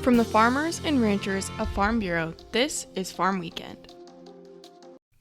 From the farmers and ranchers of Farm Bureau, this is Farm Weekend.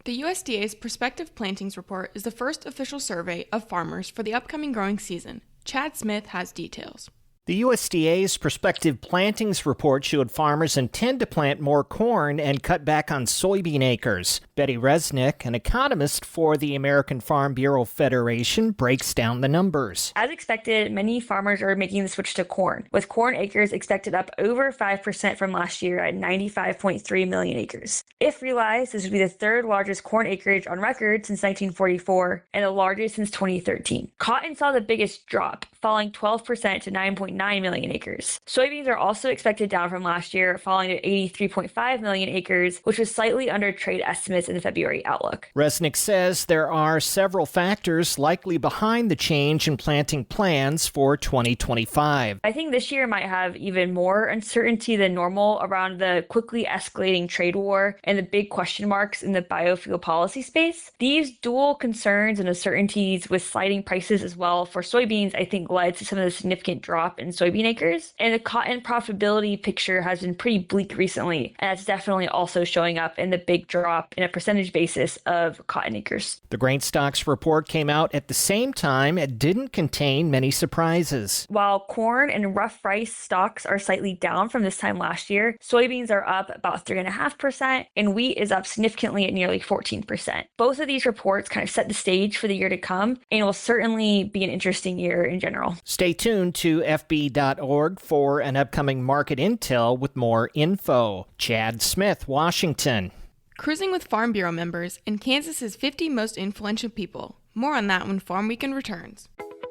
The USDA's Prospective Plantings Report is the first official survey of farmers for the upcoming growing season. Chad Smith has details. The USDA's Prospective Plantings Report showed farmers intend to plant more corn and cut back on soybean acres. Betty Resnick, an economist for the American Farm Bureau Federation, breaks down the numbers. As expected, many farmers are making the switch to corn, with corn acres expected up over 5% from last year at 95.3 million acres. If realized, this would be the third largest corn acreage on record since 1944 and the largest since 2013. Cotton saw the biggest drop, falling 12% to 9.9 million acres. Soybeans are also expected down from last year, falling to 83.5 million acres, which was slightly under trade estimates in the February outlook. Resnick says there are several factors likely behind the change in planting plans for 2025. I think this year might have even more uncertainty than normal around the quickly escalating trade war and the big question marks in the biofuel policy space. These dual concerns and uncertainties with sliding prices as well for soybeans, I think, led to some of the significant drop in soybean acres. And the cotton profitability picture has been pretty bleak recently, and that's definitely also showing up in the big drop in a percentage basis of cotton acres. The grain stocks report came out at the same time. It didn't contain many surprises. While corn and rough rice stocks are slightly down from this time last year, soybeans are up about 3.5%, and wheat is up significantly at nearly 14%. Both of these reports kind of set the stage for the year to come, and will certainly be an interesting year in general. Stay tuned to FB.org for an upcoming market intel with more info. Chad Smith, Washington. Cruising with Farm Bureau members in Kansas's 50 most influential people. More on that when Farm Weekend returns.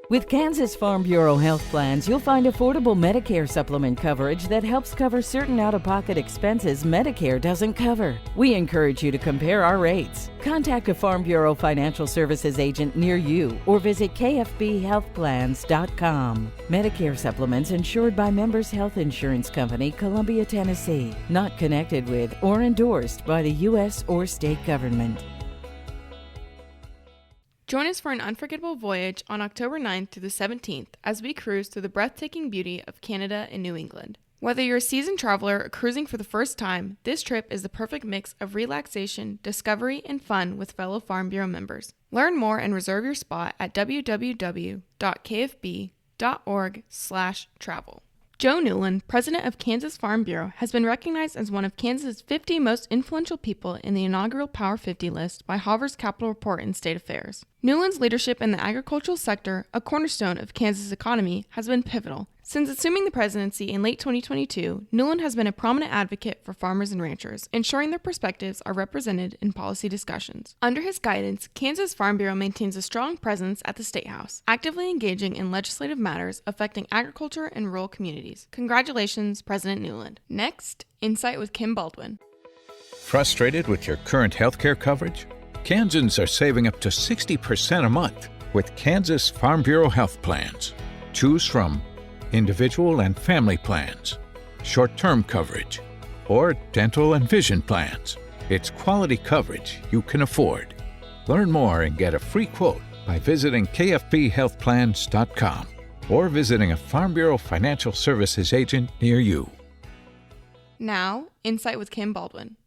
With Kansas Farm Bureau health plans, you'll find affordable Medicare supplement coverage that helps cover certain out-of-pocket expenses Medicare doesn't cover. We encourage you to compare our rates. Contact a Farm Bureau Financial Services agent near you or visit KFBHealthPlans.com. Medicare supplements insured by Members Health Insurance Company, Columbia, Tennessee. Not connected with or endorsed by the U.S. or state government. Join us for an unforgettable voyage on October 9th through the 17th as we cruise through the breathtaking beauty of Canada and New England. Whether you're a seasoned traveler or cruising for the first time, this trip is the perfect mix of relaxation, discovery, and fun with fellow Farm Bureau members. Learn more and reserve your spot at www.kfb.org/travel. Joe Newland, president of Kansas Farm Bureau, has been recognized as one of Kansas's 50 most influential people in the inaugural Power 50 list by Harvard's Capital Report and State Affairs. Newland's leadership in the agricultural sector, a cornerstone of Kansas' economy, has been pivotal. Since assuming the presidency in late 2022, Newland has been a prominent advocate for farmers and ranchers, ensuring their perspectives are represented in policy discussions. Under his guidance, Kansas Farm Bureau maintains a strong presence at the State House, actively engaging in legislative matters affecting agriculture and rural communities. Congratulations, President Newland. Next, Insight with Kim Baldwin. Frustrated with your current healthcare coverage? Kansans are saving up to 60% a month with Kansas Farm Bureau health plans. Choose from individual and family plans, short-term coverage, or dental and vision plans. It's quality coverage you can afford. Learn more and get a free quote by visiting KFBHealthPlans.com or visiting a Farm Bureau Financial Services agent near you. Now, Insight with Kim Baldwin.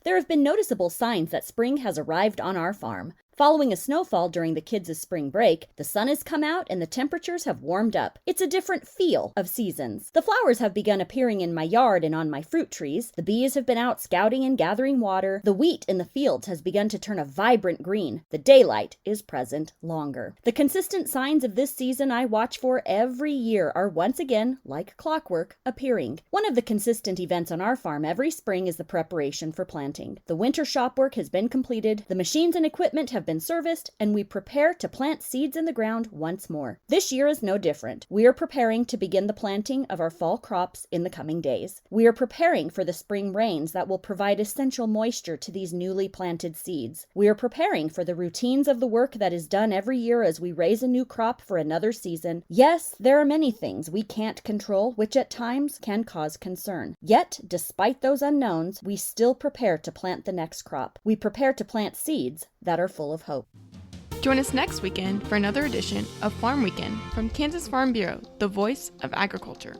There have been noticeable signs that spring has arrived on our farm. Following a snowfall during the kids' spring break, the sun has come out and the temperatures have warmed up. It's a different feel of seasons. The flowers have begun appearing in my yard and on my fruit trees. The bees have been out scouting and gathering water. The wheat in the fields has begun to turn a vibrant green. The daylight is present longer. The consistent signs of this season I watch for every year are once again, like clockwork, appearing. One of the consistent events on our farm every spring is the preparation for planting. The winter shop work has been completed. The machines and equipment have been serviced, and we prepare to plant seeds in the ground once more. This year is no different. We are preparing to begin the planting of our fall crops in the coming days. We are preparing for the spring rains that will provide essential moisture to these newly planted seeds. We are preparing for the routines of the work that is done every year as we raise a new crop for another season. Yes, there are many things we can't control, which at times can cause concern. Yet, despite those unknowns, we still prepare to plant the next crop. We prepare to plant seeds that are full of hope. Join us next weekend for another edition of Farm Weekend from Kansas Farm Bureau, the voice of agriculture.